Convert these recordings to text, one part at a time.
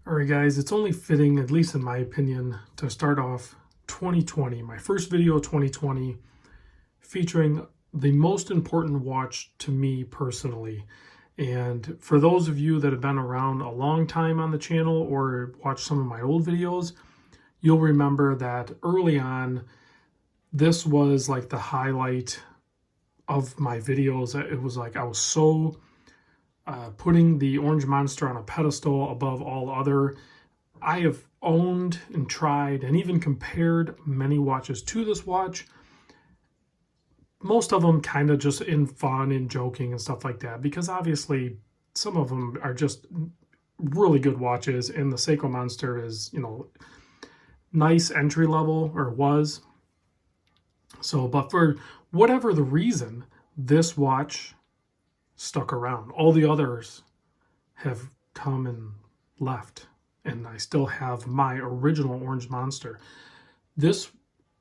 Alright guys, it's only fitting, at least in my opinion, to start off 2020, my first video of 2020, featuring the most important watch to me personally. And for those of you that have been around a long time on the channel or watched some of my old videos, you'll remember that early on, this was like the highlight of my videos. It was like I was so putting the Orange Monster on a pedestal above all other. I have owned and tried and even compared many watches to this watch. Most of them kind of just in fun and joking and stuff like that, because obviously some of them are just really good watches, and the Seiko Monster is, you know, nice entry level, or was. So, but for whatever the reason, this watch stuck around. All the others have come and left, and I still have my original Orange Monster. This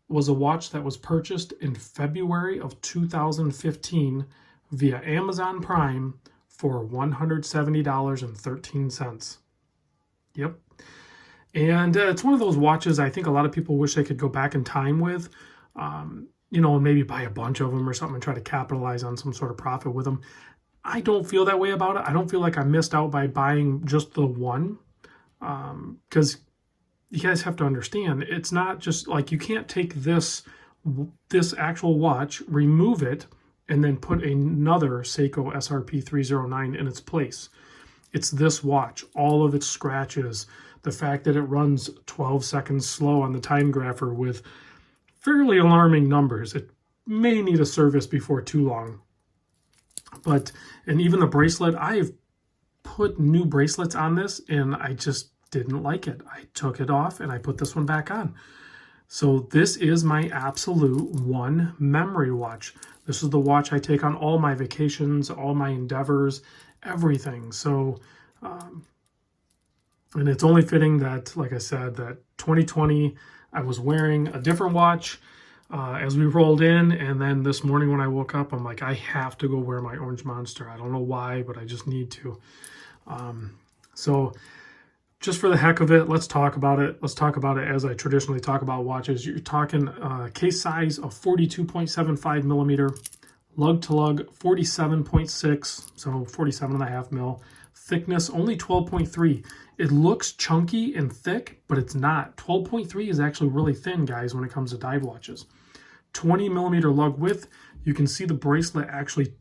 was a watch that was purchased in February of 2015 via Amazon Prime for $170.13. Yep. And it's one of those watches I think a lot of people wish they could go back in time with, you know, and maybe buy a bunch of them or something and try to capitalize on some sort of profit with them. I don't feel that way about it. I don't feel like I missed out by buying just the one, because you guys have to understand, it's not just like you can't take this actual watch, remove it, and then put another Seiko srp309 in its place. It's this watch, all of its scratches, the fact that it runs 12 seconds slow on the time grapher with fairly alarming numbers. It may need a service before too long. But, and even the bracelet, I've put new bracelets on this and I just didn't like it. I took it off and I put this one back on. So this is my absolute one memory watch. This is the watch I take on all my vacations, all my endeavors, everything. So, and it's only fitting that, like I said, that 2020, I was wearing a different watch as we rolled in, and then this morning when I woke up, I'm like, I have to go wear my Orange Monster. I don't know why, but I just need to. So just for the heck of it, let's talk about it. Let's talk about it as I traditionally talk about watches. You're talking case size of 42.75 millimeter, lug to lug 47.6, so 47.5 mil. Thickness only 12.3. It looks chunky and thick, but it's not. 12.3 is actually really thin, guys, when it comes to dive watches. 20 millimeter lug width. You can see the bracelet actually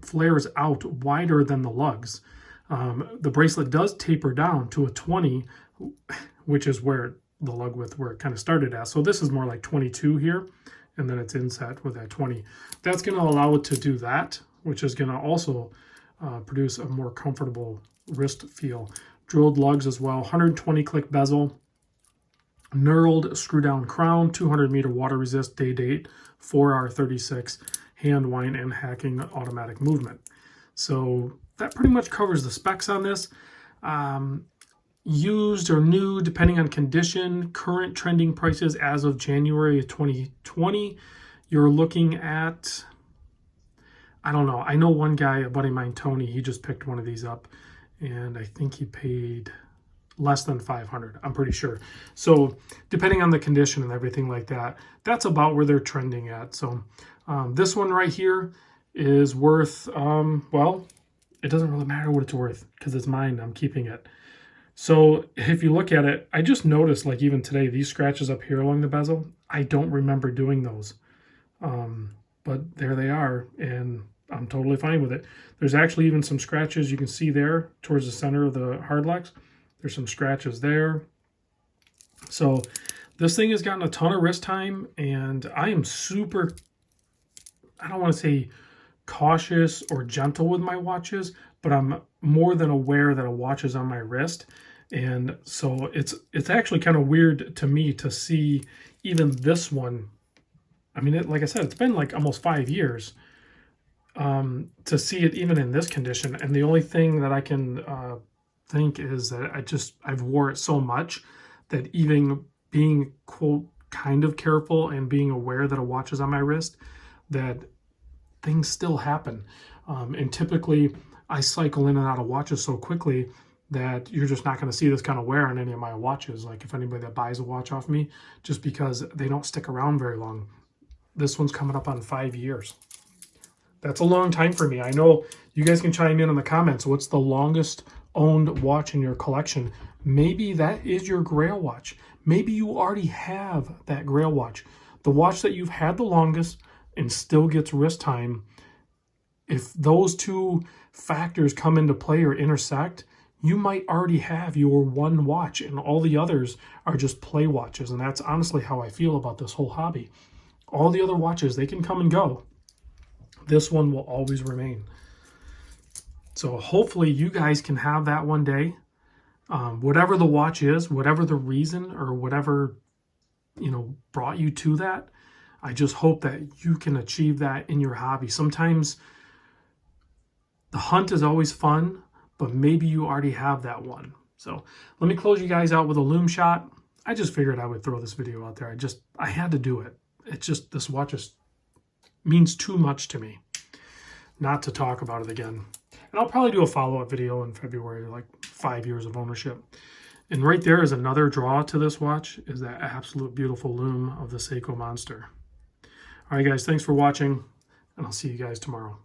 flares out wider than the lugs. The bracelet does taper down to a 20, which is where the lug width, where it kind of started at. So this is more like 22 here, and then it's inset with that 20. That's going to allow it to do that, which is going to also produce a more comfortable wrist feel. Drilled lugs as well, 120 click bezel, knurled screw down crown, 200 meter water resist, day date, 4R36, hand wind and hacking automatic movement. So that pretty much covers the specs on this. Used or new, depending on condition, current trending prices as of January of 2020, you're looking at, I don't know. I know one guy, a buddy of mine, Tony, he just picked one of these up, and I think he paid less than $500, I'm pretty sure. So depending on the condition and everything like that, that's about where they're trending at. So this one right here is worth, well, it doesn't really matter what it's worth because it's mine. I'm keeping it. So if you look at it, I just noticed, like even today, these scratches up here along the bezel, I don't remember doing those. But there they are, and I'm totally fine with it. There's actually even some scratches you can see there towards the center of the hardlocks. There's some scratches there. So this thing has gotten a ton of wrist time, and I am super, I don't want to say cautious or gentle with my watches, but I'm more than aware that a watch is on my wrist. And so it's actually kind of weird to me to see even this one. I mean, like I said, it's been like almost 5 years to see it even in this condition. And the only thing that I can think is that I've wore it so much that even being, quote, kind of careful and being aware that a watch is on my wrist, that things still happen. And typically I cycle in and out of watches so quickly that you're just not going to see this kind of wear on any of my watches. Like if anybody that buys a watch off me, just because they don't stick around very long. This one's coming up on 5 years. That's a long time for me. I know you guys can chime in the comments. What's the longest owned watch in your collection? Maybe that is your Grail watch. Maybe you already have that Grail watch. The watch that you've had the longest and still gets wrist time. If those two factors come into play or intersect, you might already have your one watch and all the others are just play watches. And that's honestly how I feel about this whole hobby. All the other watches, they can come and go. This one will always remain. So hopefully you guys can have that one day. Whatever the watch is, whatever the reason or whatever, brought you to that, I just hope that you can achieve that in your hobby. Sometimes the hunt is always fun, but maybe you already have that one. So let me close you guys out with a Loom shot. I just figured I would throw this video out there. I had to do it. It's just, this watch just means too much to me not to talk about it again. And I'll probably do a follow-up video in February, like 5 years of ownership. And right there is another draw to this watch, is that absolute beautiful Loom of the Seiko Monster. All right, guys, thanks for watching, and I'll see you guys tomorrow.